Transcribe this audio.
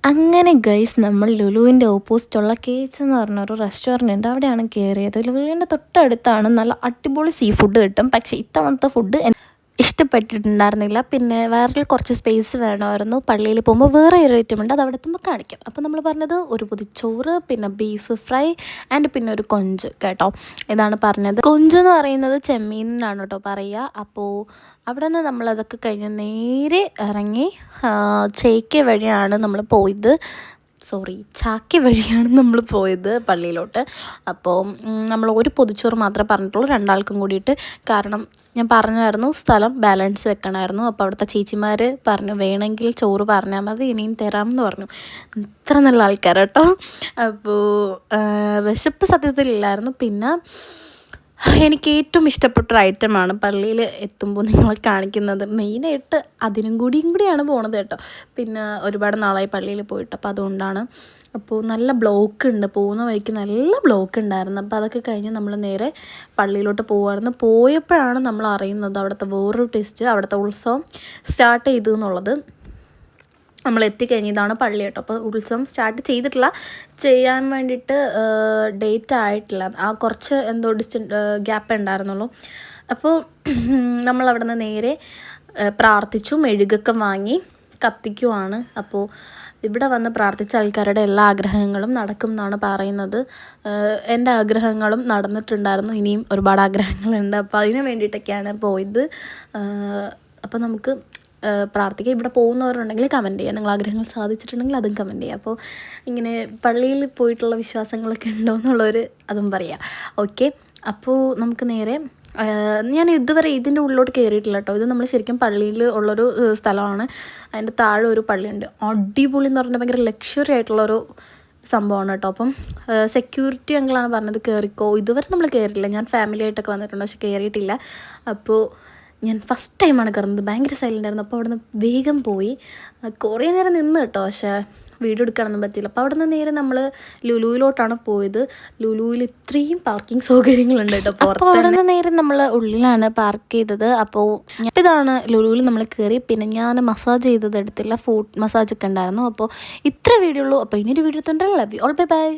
അങ്ങനെ ഗൈസ് നമ്മൾ ലുലുവിൻ്റെ ഓപ്പോസിറ്റുള്ള കേച്ച് എന്ന് പറഞ്ഞൊരു റെസ്റ്റോറൻറ്റ് ഉണ്ട്, അവിടെയാണ് കയറിയത്. ലുലുവിൻ്റെ തൊട്ടടുത്താണ് നല്ല അടിപൊളി സീ ഫുഡ് കിട്ടും. പക്ഷേ ഇത്തവണത്തെ ഫുഡ് ഇഷ്ടപ്പെട്ടിട്ടുണ്ടായിരുന്നില്ല. പിന്നെ വേറെ കുറച്ച് സ്പേസ് വേണമായിരുന്നു. പള്ളിയിൽ പോകുമ്പോൾ വേറെ ഒരു ഐറ്റം ഉണ്ട്, അത് അവിടെ എത്തുമ്പോൾ കാണിക്കാം. അപ്പോൾ നമ്മൾ പറഞ്ഞത് ഒരു പൊതിച്ചോറ്, പിന്നെ ബീഫ് ഫ്രൈ ആൻഡ് പിന്നെ ഒരു കൊഞ്ച് കേട്ടോ. ഇതാണ് പറഞ്ഞത്. കൊഞ്ചെന്ന് പറയുന്നത് ചെമ്മീനാണ് കേട്ടോ പറയുക. അപ്പോൾ അവിടെ നിന്ന് നമ്മളതൊക്കെ കഴിഞ്ഞ് നേരെ ഇറങ്ങി ചേക്ക വഴിയാണ് നമ്മൾ പോയത്. ചാക്കി വഴിയാണ് നമ്മൾ പോയത് പള്ളിയിലോട്ട്. അപ്പോൾ നമ്മൾ ഒരു പൊതിച്ചോറ് മാത്രമേ പറഞ്ഞിട്ടുള്ളൂ, രണ്ടാൾക്കും കൂടിയിട്ട്. കാരണം ഞാൻ പറഞ്ഞായിരുന്നു സ്ഥലം ബാലൻസ് വെക്കണമായിരുന്നു. അപ്പോൾ അവിടുത്തെ ചേച്ചിമാർ പറഞ്ഞു വേണമെങ്കിൽ ചോറ് പറഞ്ഞാൽ മതി, ഇനിയും തരാമെന്ന് പറഞ്ഞു. ഇത്ര നല്ല ആൾക്കാർ കേട്ടോ. അപ്പോൾ വിശപ്പ് സത്യത്തിലില്ലായിരുന്നു. പിന്നെ എനിക്ക് ഏറ്റവും ഇഷ്ടപ്പെട്ടൊരു ഐറ്റമാണ് പള്ളിയിൽ എത്തുമ്പോൾ നിങ്ങൾ കാണിക്കുന്നത്. മെയിനായിട്ട് അതിനും കൂടിയാണ് പോണത് കേട്ടോ. പിന്നെ ഒരുപാട് നാളായി പള്ളിയിൽ പോയിട്ട്, അപ്പോൾ അതുകൊണ്ടാണ്. അപ്പോൾ നല്ല ബ്ലോക്ക് ഉണ്ട്, പോകുന്ന വഴിക്ക് നല്ല ബ്ലോക്ക് ഉണ്ടായിരുന്നു. അപ്പോൾ അതൊക്കെ കഴിഞ്ഞ് നമ്മൾ നേരെ പള്ളിയിലോട്ട് പോകുമായിരുന്നു. പോയപ്പോഴാണ് നമ്മൾ അറിയുന്നത് അവിടുത്തെ വേറൊരു ടെസ്റ്റ്, അവിടുത്തെ ഉത്സവം സ്റ്റാർട്ട് ചെയ്തു എന്നുള്ളത്. നമ്മൾ എത്തിക്കഴിഞ്ഞതാണ് പള്ളി കേട്ടോ. അപ്പോൾ ഉത്സവം സ്റ്റാർട്ട് ചെയ്തിട്ടില്ല, ചെയ്യാൻ വേണ്ടിയിട്ട് ഡേറ്റ് ആയിട്ടില്ല. ആ കുറച്ച് എന്തോ ഗ്യാപ്പ് ഉണ്ടായിരുന്നുള്ളൂ. അപ്പോൾ നമ്മളവിടെ നിന്ന് നേരെ പ്രാർത്ഥിച്ചു, മെഴുകൊക്കെ വാങ്ങി കത്തിക്കുവാണ്. അപ്പോൾ ഇവിടെ വന്ന് പ്രാർത്ഥിച്ച ആൾക്കാരുടെ എല്ലാ ആഗ്രഹങ്ങളും നടക്കും എന്നാണ് പറയുന്നത്. എൻ്റെ ആഗ്രഹങ്ങളും നടന്നിട്ടുണ്ടായിരുന്നു, ഇനിയും ഒരുപാട് ആഗ്രഹങ്ങളുണ്ട്. അപ്പോൾ അതിന് വേണ്ടിയിട്ടൊക്കെയാണ് പോയത്. അപ്പോൾ നമുക്ക് പ്രാർത്ഥിക്കുക. ഇവിടെ പോകുന്നവരുണ്ടെങ്കിൽ കമൻറ്റ് ചെയ്യുക, നിങ്ങൾ ആഗ്രഹങ്ങൾ സാധിച്ചിട്ടുണ്ടെങ്കിൽ അതും കമൻറ്റ് ചെയ്യുക. അപ്പോൾ ഇങ്ങനെ പള്ളിയിൽ പോയിട്ടുള്ള വിശ്വാസങ്ങളൊക്കെ ഉണ്ടോ എന്നുള്ളൊരു അതും പറയുക. ഓക്കെ, അപ്പോൾ നമുക്ക് നേരെ ഞാൻ ഇതുവരെ ഇതിൻ്റെ ഉള്ളിലോട്ട് കയറിയിട്ടില്ല കേട്ടോ. ഇത് നമ്മൾ ശരിക്കും പള്ളിയിൽ ഉള്ളൊരു സ്ഥലമാണ്. അതിൻ്റെ താഴെ ഒരു പള്ളിയുണ്ട്, അടിപൊളി എന്ന് പറഞ്ഞാൽ ഭയങ്കര ലക്ഷറി ആയിട്ടുള്ളൊരു സംഭവമാണ് കേട്ടോ. അപ്പം സെക്യൂരിറ്റി അങ്കിളാണ് പറഞ്ഞത് കയറിക്കോ. ഇതുവരെ നമ്മൾ കയറിയിട്ടില്ല, ഞാൻ ഫാമിലി ആയിട്ടൊക്കെ വന്നിട്ടുണ്ട്, പക്ഷെ കയറിയിട്ടില്ല. അപ്പോൾ ഞാൻ ഫസ്റ്റ് ടൈമാണ് കയറുന്നത്, ഭയങ്കര സൈലൻ്റ് ആയിരുന്നു. അപ്പോൾ അവിടെ നിന്ന് വേഗം പോയി, കുറേ നേരം നിന്ന് കേട്ടോ, പക്ഷേ വീഡിയോ എടുക്കാനൊന്നും പറ്റിയില്ല. അപ്പോൾ അവിടെ നിന്ന് നേരെ നമ്മൾ ലുലുവിലോട്ടാണ് പോയത്. ലുലുവിൽ ഇത്രയും പാർക്കിംഗ് സൗകര്യങ്ങളുണ്ട് കേട്ടോ. അപ്പോൾ അവിടെ നിന്ന് നേരെ നമ്മൾ ഉള്ളിലാണ് പാർക്ക് ചെയ്തത്. അപ്പോൾ ഇതാണ് ലുലുവിൽ നമ്മൾ കയറി. പിന്നെ ഞാൻ മസാജ് ചെയ്തത് എടുത്തില്ല, ഫുഡ് മസാജ് ഒക്കെ ഉണ്ടായിരുന്നു. അപ്പോൾ ഇത്ര വീഡിയോ ഉള്ളൂ. അപ്പോൾ ഇനിയൊരു വീഡിയോ തന്നെ love you all, bye bye.